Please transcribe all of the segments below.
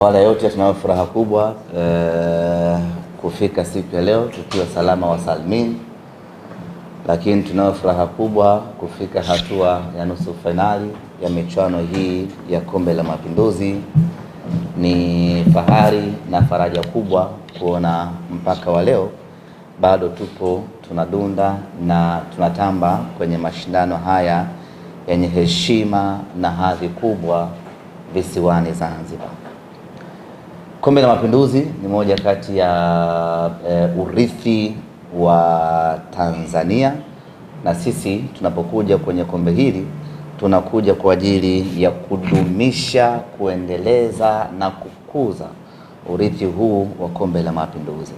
Wala yote tunayo furaha kubwa kufika siku ya leo tukiwa salama wa salmin, lakini tunayo furaha kubwa kufika hatua ya nusu finali ya michuano hii ya Kombe la Mapinduzi. Ni fahari na faraja kubwa kuona mpaka wa leo bado tupo tunadunda na tunatamba kwenye mashindano haya yenye heshima na hadhi kubwa visiwani Zanzibar. Kombe la Mapinduzi ni moja kati ya urithi wa Tanzania, na sisi tunapokuja kwenye kombe hili tunakuja kwa ajili ya kudumisha, kuendeleza na kukuza urithi huu wa Kombe la Mapinduzi.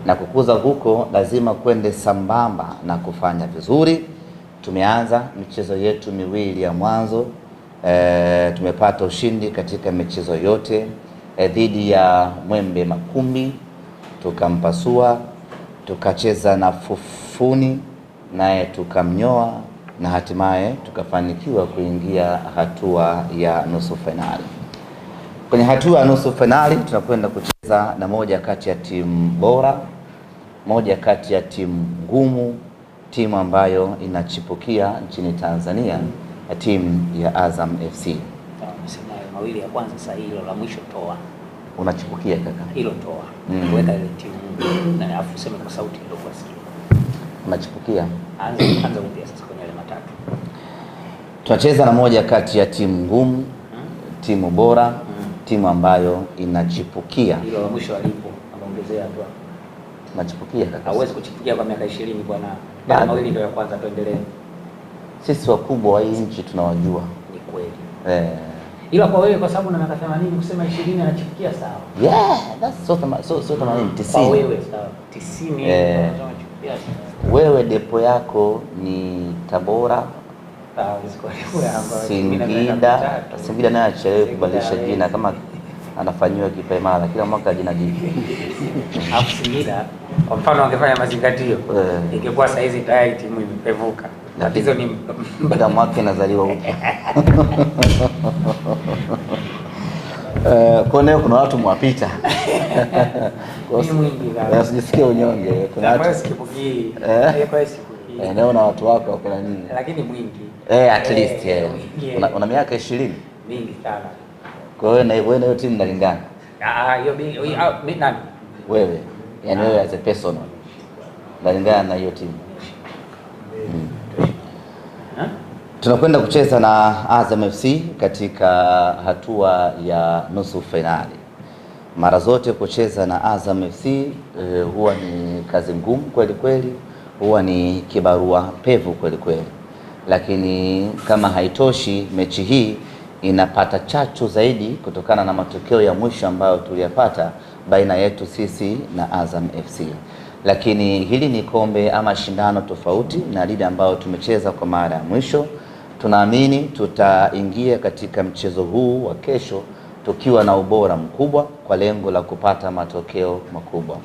Na kukuza huko lazima kwende sambamba na kufanya vizuri. Tumeanza michezo yetu miwili ya mwanzo, tumepata ushindi katika michezo yote. Dhidi ya Mwembe Makumbi tukampasua, tukacheza na Fufuni naye tukamnyoa, na hatimaye tukafanikiwa kuingia hatua ya nusu finali. Kwenye hatua ya nusu finali tunakwenda kucheza na moja kati ya timu bora, moja kati ya timu ngumu, timu ambayo inachipukia nchini Tanzania, ya timu ya Azam FC. Mawili ya kwanza sasa, hilo la mwisho toa. Unachipukia kaka? Hilo toa. Weka ile timu na afu sema kwa sauti ndio kusikia. Unachipukia. Anza upya sasa kwenye ile matatu. Tunacheza na moja kati ya timu ngumu, timu bora, timu ambayo inachipukia. Hilo la mwisho alipo ameongezea tu. Unachipukia kaka? Hauwezi kuchipukia kwa miaka 20 bwana. Bado mawili ndio ya kwanza, tuendelee. Sisi wakubwa wa hii nchi tunawajua. Ni kweli. Ila kwa wewe kwa sababu na miaka 80 kusema 20 anachipukia sawa. Yeah, that's so 80 90. Kwa wewe sawa. 90 anachipukia. Wewe depo yako ni Tabora, Singida naye achelewe kubadilisha jina kama anafanyiwa kipaimara kila mwaka jina jipya. Hapo Singida kwa mfano angefanya mazingatio, ingekuwa saa hizi tayari timu imepevuka. Tatizo ni mpaka mwaka inazaliwa huko. Kwa leo kuna watu mwapita. Ni mwingi sana. Usijisikie unyonge. Kuna watu sikipukii. Kwa sikipukii. Leo na watu wako wako na nini? Lakini mwingi. At least una miaka 20. Mingi sana. Kwa hiyo na hiyo timu inalingana. Hiyo nani? Wewe. Yaani wewe as a person inalingana na hiyo timu. Tunakwenda kucheza na Azam FC katika hatua ya nusu finali. Mara zote kucheza na Azam FC huwa ni kazi ngumu kweli kweli, huwa ni kibarua pevu kweli kweli. Lakini kama haitoshi, mechi hii inapata chachu zaidi kutokana na matokeo ya mwisho ambayo tuliyapata baina yetu sisi na Azam FC. Lakini hili ni kombe ama shindano tofauti na lile ambao tumecheza kwa mara ya mwisho. Tunaamini tutaingia katika mchezo huu wa kesho tukiwa na ubora mkubwa kwa lengo la kupata matokeo makubwa.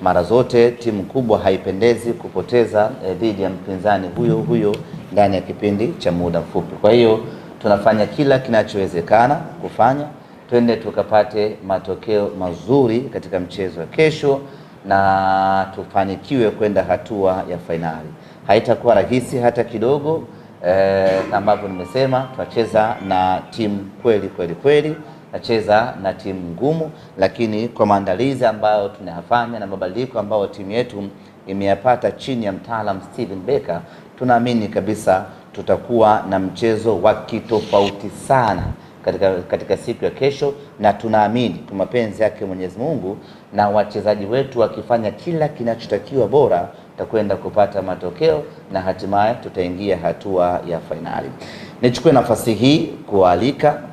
Mara zote timu kubwa haipendezi kupoteza dhidi ya mpinzani huyo huyo ndani ya kipindi cha muda mfupi. Kwa hiyo tunafanya kila kinachowezekana kufanya twende tukapate matokeo mazuri katika mchezo wa kesho na tufanikiwe kwenda hatua ya fainali. Haitakuwa rahisi hata kidogo, ambapo nimesema tunacheza na timu kweli, nacheza na timu ngumu, lakini kwa maandalizi ambayo tunayafanya na mabadiliko ambayo timu yetu imeyapata chini ya mtaalamu Steven Becker, tunaamini kabisa tutakuwa na mchezo wa kitofauti sana katika siku ya kesho, na tunaamini kwa mapenzi yake Mwenyezi Mungu na wachezaji wetu wakifanya kila kinachotakiwa bora tutakwenda kupata matokeo na hatimaye tutaingia hatua ya fainali. Nichukue nafasi hii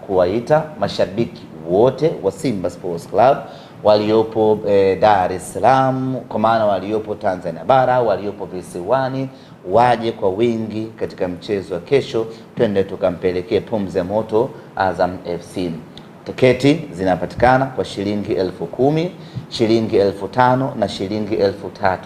kuwaita mashabiki wote wa Simba Sports Club waliopo Dar es Salaam, kwa maana waliopo Tanzania bara, waliopo visiwani, waje kwa wingi katika mchezo wa kesho, twende tukampelekee pumzi ya moto Azam FC. Tiketi zinapatikana kwa shilingi 10,000, shilingi 5,000 na shilingi 3,000.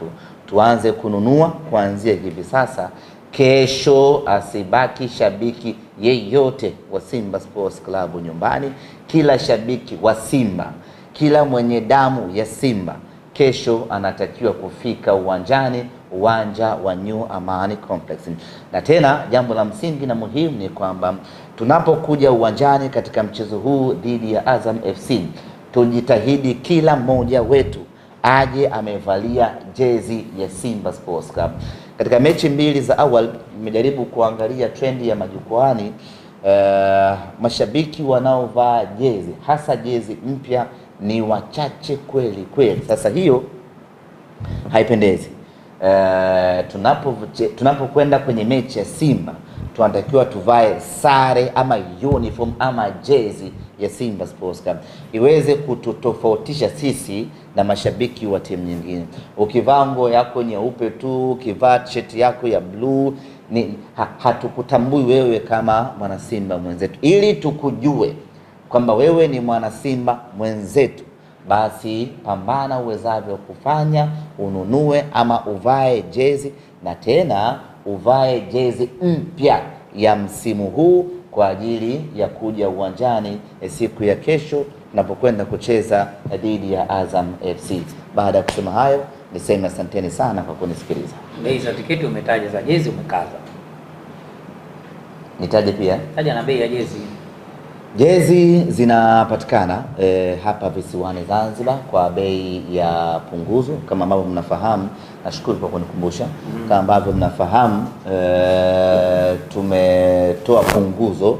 Tuanze kununua kuanzia hivi sasa Kesho asibaki shabiki yeyote wa Simba Sports Club nyumbani. Kila shabiki wa Simba, kila mwenye damu ya Simba kesho anatakiwa kufika uwanjani, uwanja wa New Amani Complex. Na tena jambo la msingi na muhimu ni kwamba tunapokuja uwanjani katika mchezo huu dhidi ya Azam FC, tujitahidi kila mmoja wetu aje amevalia jezi ya Simba Sports Club. Katika mechi mbili za awali nimejaribu kuangalia trendi ya majukwaani, mashabiki wanaovaa jezi hasa jezi mpya ni wachache kweli kweli. Sasa hiyo haipendezi. Tunapokwenda kwenye mechi ya Simba tunatakiwa tuvae sare ama uniform ama jezi ya Simba Sports Club iweze kututofautisha sisi na mashabiki wa timu nyingine. Ukivaa nguo yako nyeupe tu, ukivaa t-shirt yako ya blue, hatukutambui wewe kama mwana Simba mwenzetu. Ili tukujue kwamba wewe ni mwana Simba mwenzetu, basi pambana uwezavyo kufanya ununue ama uvae jezi, na tena uvae jezi mpya ya msimu huu kwa ajili ya kuja uwanjani siku ya kesho tunapokwenda kucheza dhidi ya Azam FC. Baada ya kusema hayo, niseme asanteni sana kwa kunisikiliza. Bei za tiketi umetaja, za jezi umekaza. Nitaje pia? Taja na bei ya jezi. Jezi zinapatikana hapa visiwani Zanzibar kwa bei ya punguzo. Kama ambavyo mnafahamu, nashukuru kwa kunikumbusha. Kama ambavyo mnafahamu, tumetoa punguzo.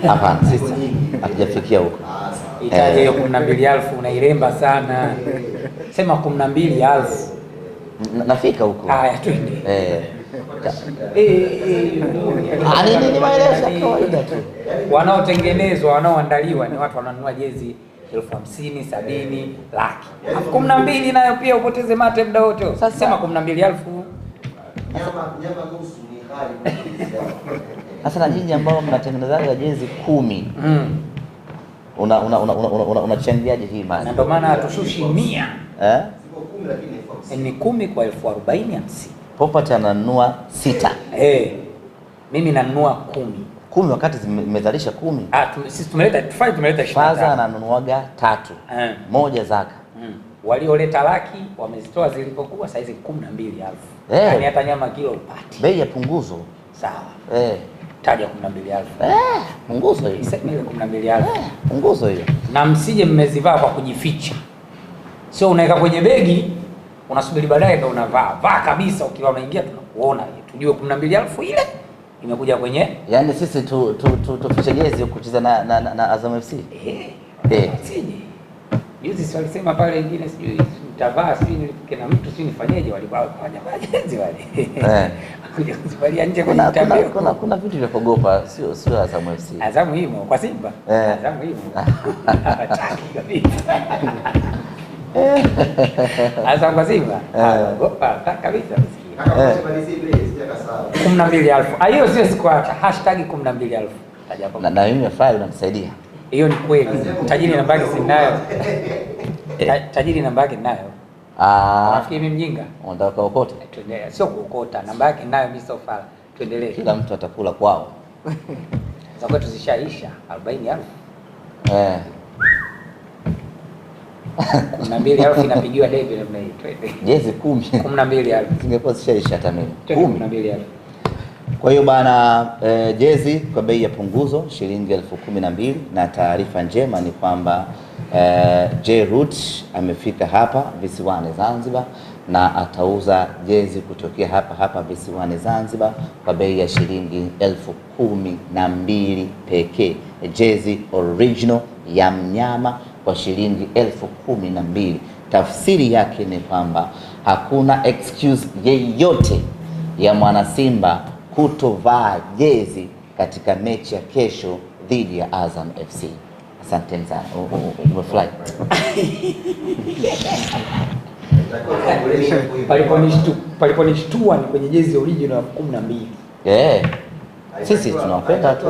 Hapana, sisi hatujafikia huko. Itaje hiyo 12,000 unairemba sana. Sema 12,000. Nafika huko. Haya twende. Ni maelezo kawaida tu. Wanaotengenezwa, wanaoandaliwa ni watu wananunua jezi 50,000, 70, laki. 12 nayo pia upoteze mate muda wote. Sasa sema 12,000. Nyama nusu ni hali. Sasa na nyinyi ambao mnatengenezaga jezi 10. Unachangiaje hii mali? Na ndio maana hatushushi 100. Siko 10 lakini ni 10 kwa 40,050. Popote ananunua 6. Mimi nanunua 10 wakati zimezalisha 10. Sisi tumeleta 25. Faza ananunuaga 3. Moja zaka. Walioleta laki wamezitoa zilipokuwa saizi 12,000. Yaani hata nyama kilo upati. Bei ya punguzo. Sawa. Taja 12,000. Punguzo hiyo. Sema ile 12,000. Punguzo hiyo. Na msije mmezivaa kwa kujificha. Sio unaweka kwenye begi, unasubiri baadaye ndio unavaa. Vaa kabisa, ukiwa unaingia tunakuona. Tujue 12,000 ile imekuja kwenye. Yaani sisi tufiche jezi kucheza na Azam FC. Sije. Juzi si walisema pale wengine sijui mtavaa sijui nilipike na mtu sijui nifanyeje, walikuwa hawajavaa jezi wale. Kuja kuzivalia nje kwenye mtandao. Kuna vitu vya kuogopa, sio Azam FC. Azam himo kwa Simba. Azam himo. Hataki kabisa. Azam kwa Simba. Ogopa kabisa. 12,000. Hiyo sio sikuacha. #12,000. Taja hapo. Na mimi nafurahi unamsaidia. Hiyo ni kweli. Tajiri namba yake sinayo. Tajiri namba yake ninayo. Nafikiri mimi mjinga. Unataka kuokota? Tuendelee. Sio kuokota. Namba yake ninayo mimi so far. Tuendelee. Kila mtu atakula kwao. Za kwetu zishaisha 40,000. 12,000 inapigiwa debe namna hii. Twende. Jezi 10. 12,000. Zingekuwa zishaisha hata mimi. 12,000. Kwa hiyo bana, jezi kwa bei ya punguzo shilingi 12,000, na taarifa njema ni kwamba J-Root amefika hapa visiwani Zanzibar na atauza jezi kutokea hapa visiwani Zanzibar kwa bei ya shilingi 12,000 pekee. Jezi original ya mnyama kwa shilingi 12,000. Tafsiri yake ni kwamba hakuna excuse yeyote ya mwana Simba kutovaa jezi katika mechi ya kesho dhidi ya Azam FC. Asanteni sana. Umefly. Paliponishtua ni kwenye jezi original ya 12. Sisi tunawapenda tu.